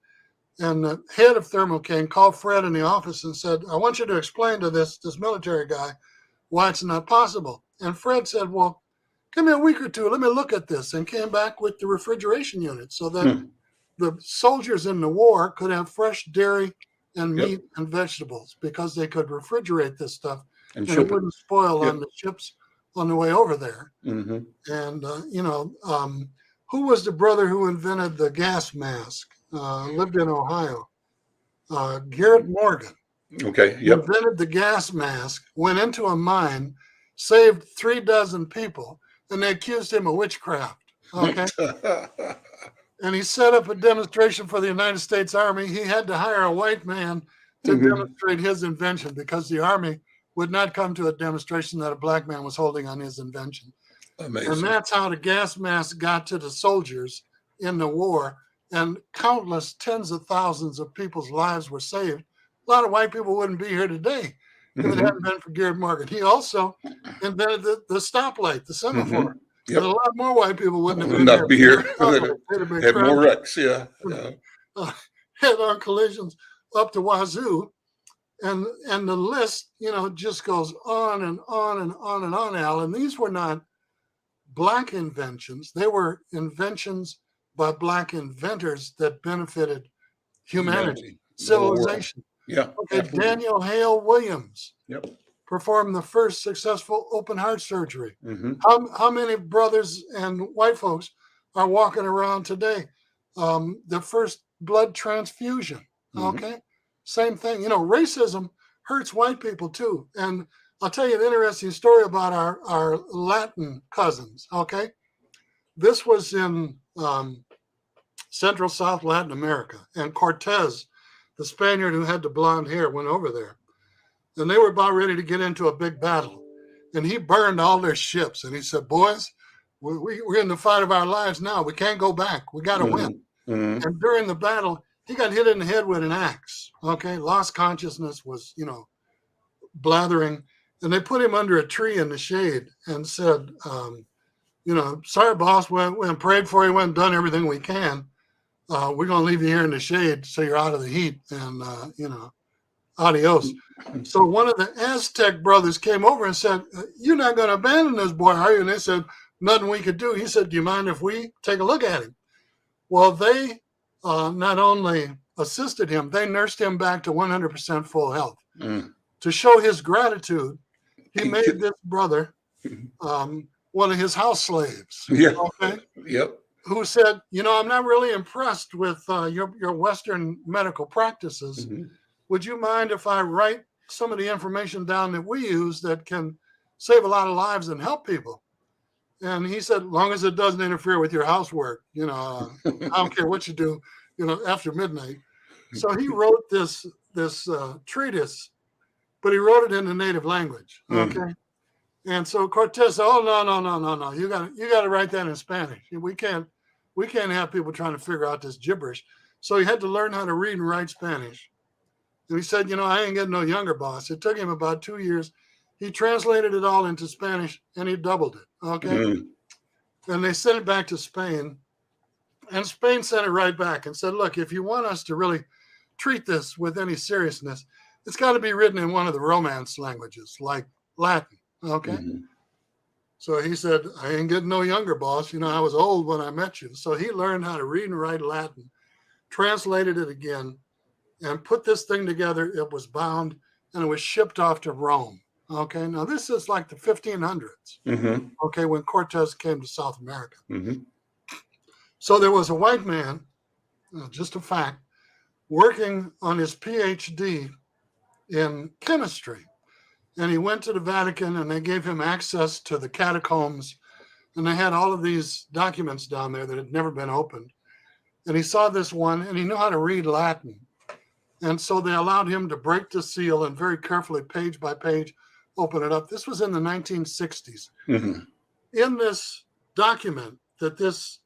And the head of Thermo King called Fred in the office and said, I want you to explain to this military guy why it's not possible. And Fred said, well, give me a week or two. Let me look at this, and came back with the refrigeration unit so that the soldiers in the war could have fresh dairy and meat and vegetables because they could refrigerate this stuff and it wouldn't spoil on the ships on the way over there. Mm-hmm. And, who was the brother who invented the gas mask? Lived in Ohio. Garrett Morgan. Okay. Yep. Invented the gas mask, went into a mine, saved 36 people, and they accused him of witchcraft. Okay. And he set up a demonstration for the United States Army. He had to hire a white man to demonstrate his invention because the Army would not come to a demonstration that a black man was holding on his invention. Amazing. And that's how the gas mask got to the soldiers in the war. And countless tens of thousands of people's lives were saved. A lot of white people wouldn't be here today if it hadn't been for Garrett Morgan. He also invented the stoplight, the semaphore. Yep. And a lot more white people wouldn't have Would not be here. Had Had more wrecks, yeah. Head-on collisions up to wazoo. And the list, just goes on and on and on and on, Al. And these were not black inventions. They were inventions by black inventors that benefited humanity, civilization. Yeah. Okay, Daniel Hale Williams Yep. performed the first successful open heart surgery. Mm-hmm. How many brothers and white folks are walking around today? The first blood transfusion. Okay, same thing. Racism hurts white people too. And I'll tell you an interesting story about our Latin cousins. Okay, this was in Central South Latin America, and Cortez, the Spaniard who had the blonde hair, went over there. And they were about ready to get into a big battle. And he burned all their ships. And he said, boys, we're in the fight of our lives now. We can't go back. We got to win. Mm-hmm. And during the battle, he got hit in the head with an axe. Okay, lost consciousness, was, blathering. And they put him under a tree in the shade and said, sorry, boss, we prayed for you, we went and done everything we can. We're going to leave you here in the shade so you're out of the heat. And, adios. So one of the Aztec brothers came over and said, you're not going to abandon this boy, are you? And they said, nothing we could do. He said, do you mind if we take a look at him? Well, they not only assisted him, they nursed him back to 100% full health. To show his gratitude, he made this brother one of his house slaves. Yeah. Okay? Yep. Who said, I'm not really impressed with your Western medical practices. Would you mind if I write some of the information down that we use that can save a lot of lives and help people? And he said, as long as it doesn't interfere with your housework, I don't care what you do, after midnight. So he wrote this treatise, but he wrote it in the native language. Okay. And so Cortez said, oh, no. You got to write that in Spanish. We can't have people trying to figure out this gibberish. So he had to learn how to read and write Spanish. And he said, I ain't getting no younger, boss. It took him about 2 years. He translated it all into Spanish and he doubled it. Okay. And they sent it back to Spain. And Spain sent it right back and said, look, if you want us to really treat this with any seriousness, it's got to be written in one of the Romance languages, like Latin. Okay. So he said, I ain't getting no younger, boss. I was old when I met you. So he learned how to read and write Latin, translated it again, and put this thing together. It was bound and it was shipped off to Rome. Okay. Now this is like the 1500s. Okay. When Cortez came to South America. So there was a white man, just a fact, working on his PhD in chemistry. And he went to the Vatican and they gave him access to the catacombs. And they had all of these documents down there that had never been opened. And he saw this one and he knew how to read Latin. And so they allowed him to break the seal and very carefully, page by page, open it up. This was in the 1960s. In this document that this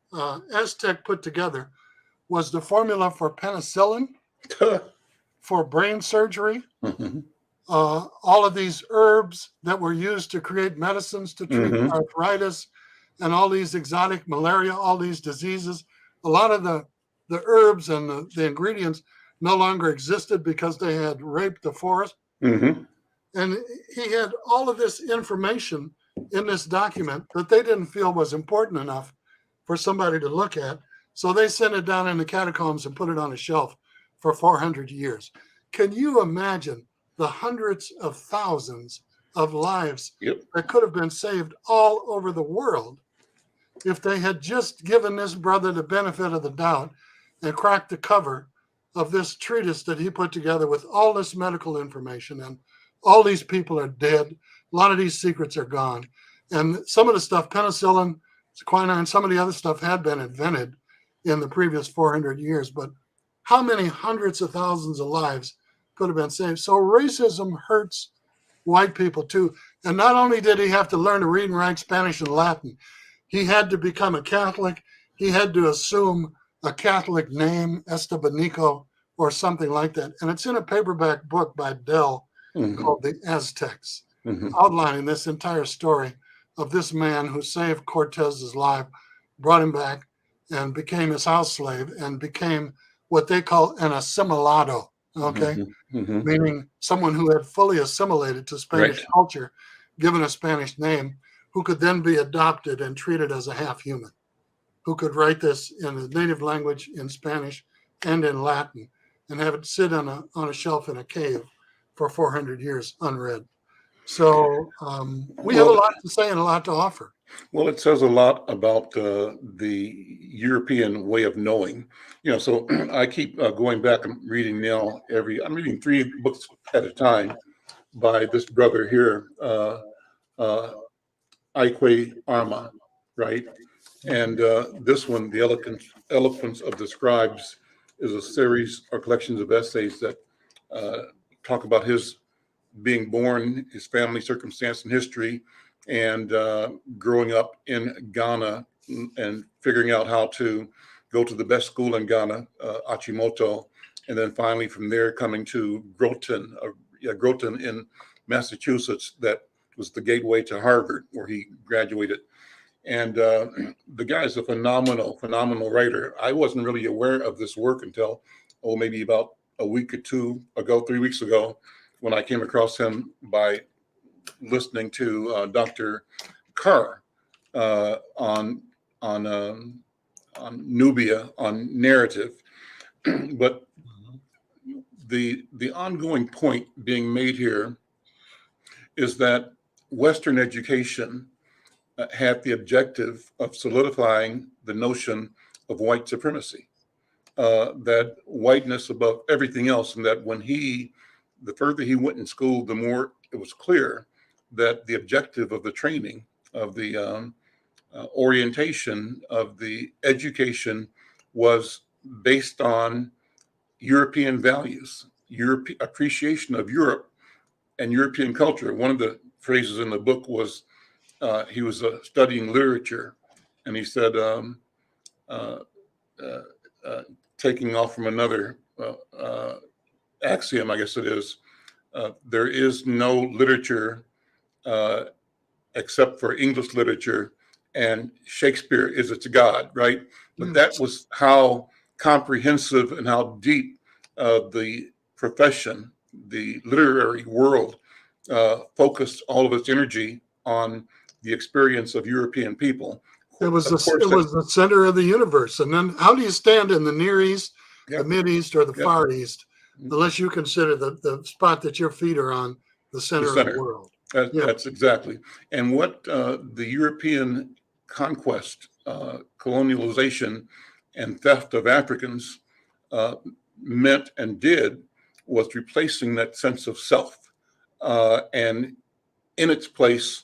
Aztec put together was the formula for penicillin, for brain surgery, all of these herbs that were used to create medicines to treat arthritis and all these exotic malaria, all these diseases. A lot of the herbs and the ingredients no longer existed because they had raped the forest. And he had all of this information in this document that they didn't feel was important enough for somebody to look at. So they sent it down in the catacombs and put it on a shelf for 400 years. Can you imagine the hundreds of thousands of lives that could have been saved all over the world if they had just given this brother the benefit of the doubt and cracked the cover of this treatise that he put together with all this medical information? And all these people are dead. A lot of these secrets are gone. And some of the stuff, penicillin, quinine, some of the other stuff had been invented in the previous 400 years. But how many hundreds of thousands of lives could have been saved? So racism hurts white people too. And not only did he have to learn to read and write Spanish and Latin, he had to become a Catholic. He had to assume a Catholic name, Estebanico, or something like that. And it's in a paperback book by Dell called The Aztecs, outlining this entire story of this man who saved Cortez's life, brought him back, and became his house slave, and became what they call an assimilado, meaning someone who had fully assimilated to Spanish culture, given a Spanish name, who could then be adopted and treated as a half-human, who could write this in the native language, in Spanish and in Latin, and have it sit on a shelf in a cave for 400 years unread. So we have a lot to say and a lot to offer. Well, it says a lot about the European way of knowing. So I keep going back and reading now. I'm reading 3 books at a time by this brother here, Ike Arma, right? And this one, The Eloquence of the Scribes, is a series or collections of essays that talk about his being born, his family circumstance and history, and growing up in Ghana and figuring out how to go to the best school in Ghana, Achimota, and then finally from there coming to Groton in Massachusetts, that was the gateway to Harvard, where he graduated. And the guy's a phenomenal writer. I wasn't really aware of this work until, maybe about a week or 2 ago, 3 weeks ago, when I came across him by listening to Dr. Carr on Nubia, on narrative. But the ongoing point being made here is that Western education had the objective of solidifying the notion of white supremacy, that whiteness above everything else, and that the further he went in school, the more it was clear that the objective of the training, of the orientation, of the education was based on European values, appreciation of Europe and European culture. One of the phrases in the book was, he was studying literature, and he said, taking off from another axiom, I guess it is, there is no literature except for English literature, and Shakespeare is its God, right? But that was how comprehensive and how deep the profession, the literary world, focused all of its energy on the experience of European people. It was the center of the universe. And then how do you stand in the Near East, the Mid East, or the Far East, unless you consider the spot that your feet are on the center of the world? That's exactly. And what the European conquest, colonialization, and theft of Africans meant and did was replacing that sense of self, and in its place,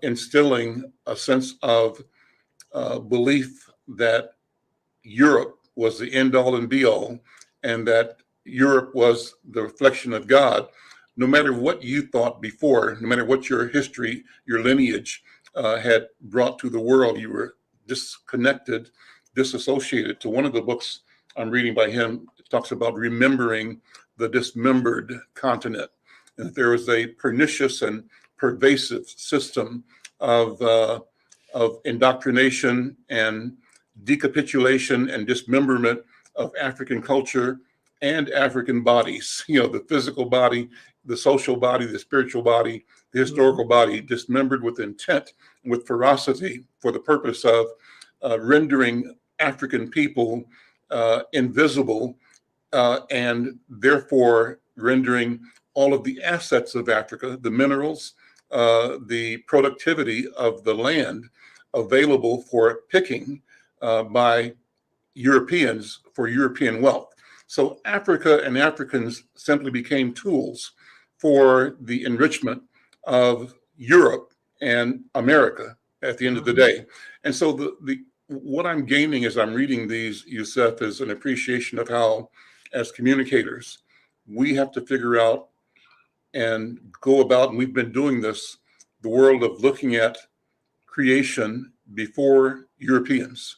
instilling a sense of belief that Europe was the end all and be all, and that Europe was the reflection of God. No matter what you thought before, no matter what your history, your lineage, had brought to the world. You were disconnected, disassociated. To one of the books I'm reading by him, it talks about remembering the dismembered continent, and that there was a pernicious and pervasive system of indoctrination and decapitulation and dismemberment of African culture and African bodies. The physical body, the social body, the spiritual body, the historical body, dismembered with intent, with ferocity, for the purpose of rendering African people invisible, and therefore rendering all of the assets of Africa, the minerals, the productivity of the land available for picking by Europeans for European wealth. So Africa and Africans simply became tools for the enrichment of Europe and America at the end of the day. And so what I'm gaining as I'm reading these, Yusef, is an appreciation of how, as communicators, we have to figure out and go about, and we've been doing this, the world of looking at creation before Europeans.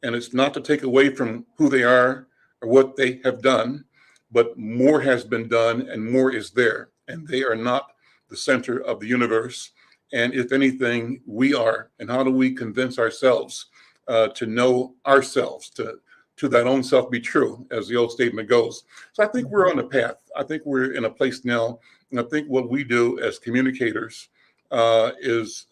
And it's not to take away from who they are or what they have done, but more has been done and more is there. And they are not the center of the universe. And if anything, we are. And how do we convince ourselves to know ourselves, to that own self be true, as the old statement goes? So I think we're on a path. I think we're in a place now. And I think what we do as communicators is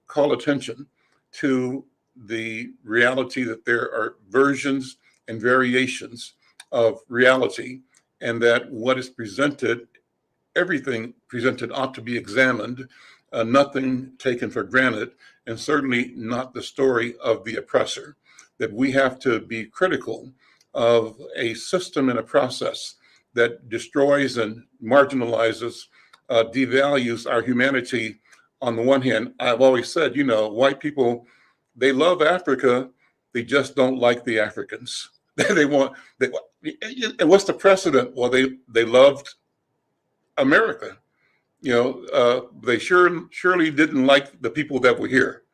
call attention to the reality that there are versions and variations of reality, and that what is presented, everything presented ought to be examined, nothing taken for granted, and certainly not the story of the oppressor. That we have to be critical of a system and a process that destroys and marginalizes, devalues our humanity. On the one hand, I've always said, white people, they love Africa, they just don't like the Africans. And what's the precedent? Well, they loved America. They surely didn't like the people that were here,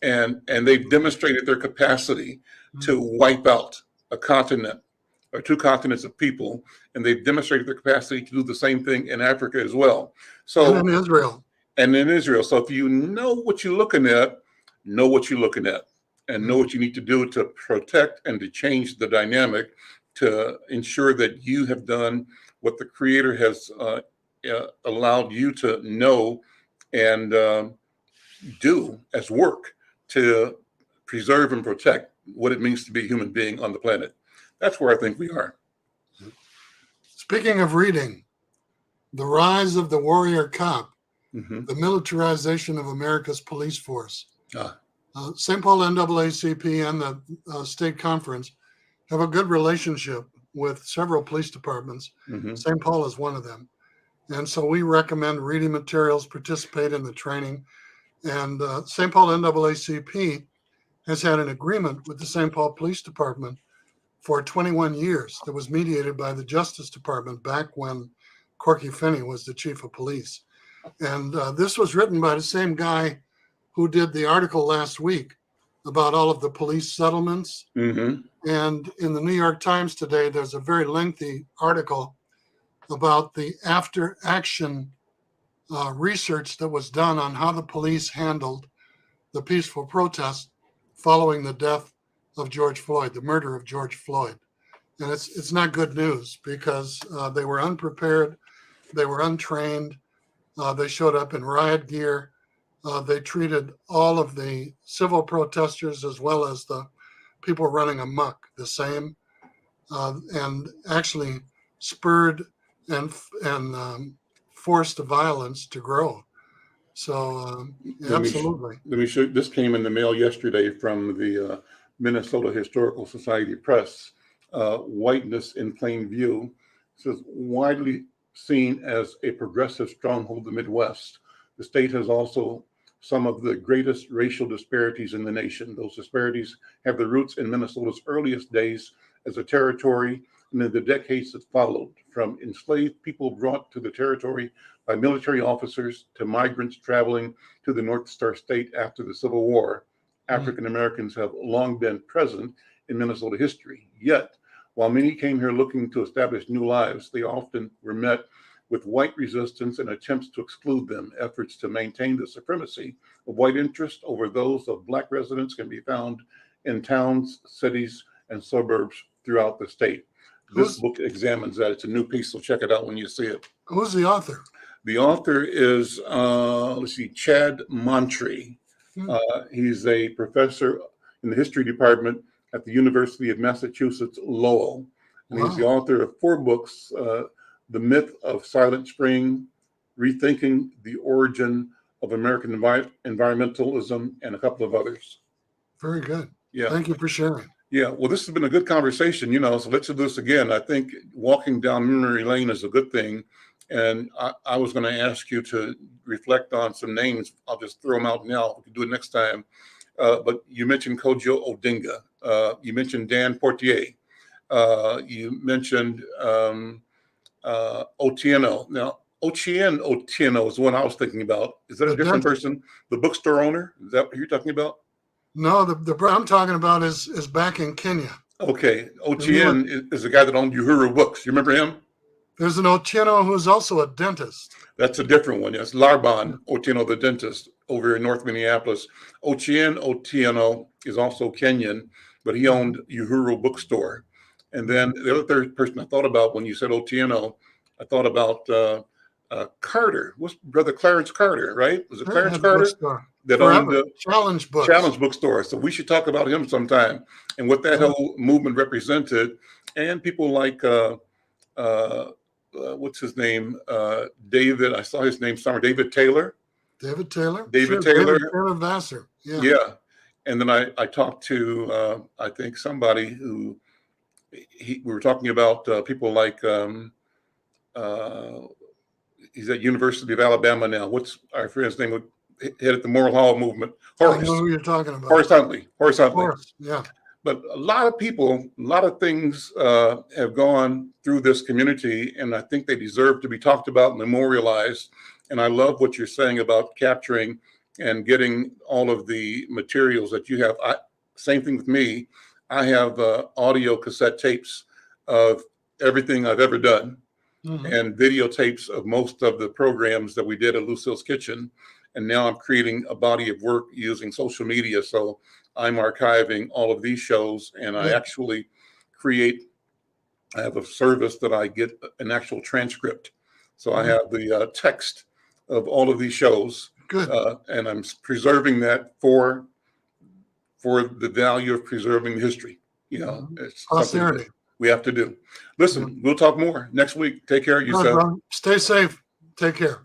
and they've demonstrated their capacity to wipe out a continent or two continents of people, and they've demonstrated their capacity to do the same thing in Africa as well. So, and in Israel. So if you know what you're looking at, know what you're looking at, and know what you need to do to protect and to change the dynamic, to ensure that you have done what the Creator has allowed you to know and do as work to preserve and protect what it means to be a human being on the planet. That's where I think we are. Speaking of reading, The Rise of the Warrior Cop, the militarization of America's police force. St. Paul NAACP and the state conference have a good relationship with several police departments. St. Paul is one of them. And so we recommend reading materials, participate in the training. And St. Paul NAACP has had an agreement with the St. Paul Police Department for 21 years that was mediated by the Justice Department back when Corky Finney was the chief of police. And this was written by the same guy who did the article last week about all of the police settlements. And in the New York Times today, there's a very lengthy article about the after action research that was done on how the police handled the peaceful protest following the death of George Floyd, the murder of George Floyd. And it's not good news because they were unprepared, they were untrained, they showed up in riot gear. They treated all of the civil protesters as well as the people running amok the same, and actually spurred and forced the violence to grow. So absolutely. Let me show you. This came in the mail yesterday from the Minnesota Historical Society Press. Whiteness in plain view. It says, widely seen as a progressive stronghold of the Midwest, the state has also some of the greatest racial disparities in the nation. Those disparities have their roots in Minnesota's earliest days as a territory and in the decades that followed, from enslaved people brought to the territory by military officers to migrants traveling to the North Star State after the Civil War, African Americans have long been present in Minnesota history. Yet, while many came here looking to establish new lives, they often were met with white resistance and attempts to exclude them. Efforts to maintain the supremacy of white interest over those of Black residents can be found in towns, cities, and suburbs throughout the state. This book examines that. It's a new piece, so check it out when you see it. Who's the author? The author is, Chad Montree. He's a professor in the history department at the University of Massachusetts Lowell. And he's the author of 4 books, The Myth of Silent Spring, Rethinking the Origin of American Environmentalism, and a couple of others. Very good. Yeah. Thank you for sharing. Yeah, well, this has been a good conversation, so let's do this again. I think walking down memory lane is a good thing. And I was going to ask you to reflect on some names. I'll just throw them out now. We can do it next time. But you mentioned Kojo Odinga. You mentioned Dan Portier. You mentioned Otieno. Now, Otieno is the one I was thinking about. Is that a different person? The bookstore owner? Is that what you're talking about? No, the I'm talking about is back in Kenya. Okay. Otieno is the guy that owned Uhuru Books. You remember him? There's an Otieno who's also a dentist. That's a different one. Yes, Larban Otieno, the dentist over in North Minneapolis. Otieno is also Kenyan, but he owned Uhuru Bookstore. And then the other third person I thought about when you said Otieno, I thought about Carter. What's Brother Clarence Carter, right? Was it Clarence Carter that owned the Challenge Books? Challenge Bookstore. So we should talk about him sometime and what that whole movement represented, and people like what's his name? David. I saw his name somewhere. David Taylor. David Taylor. David Taylor. David Taylor Vassar. Yeah. Yeah. And then I talked to I think somebody who we were talking about people like he's at University of Alabama now. What's our friend's name? Head at the Moral Hall movement. Horace. I know who you're talking about. Horace Huntley. Yeah. But a lot of people, a lot of things have gone through this community, and I think they deserve to be talked about, memorialized. And I love what you're saying about capturing and getting all of the materials that you have. Same thing with me. I have audio cassette tapes of everything I've ever done, and videotapes of most of the programs that we did at Lucille's Kitchen. And now I'm creating a body of work using social media. So I'm archiving all of these shows, and I actually I have a service that I get an actual transcript. So I have the text of all of these shows. Good. And I'm preserving that for the value of preserving the history. It's something that we have to do. Listen, we'll talk more next week. Take care of yourself. Stay safe. Take care.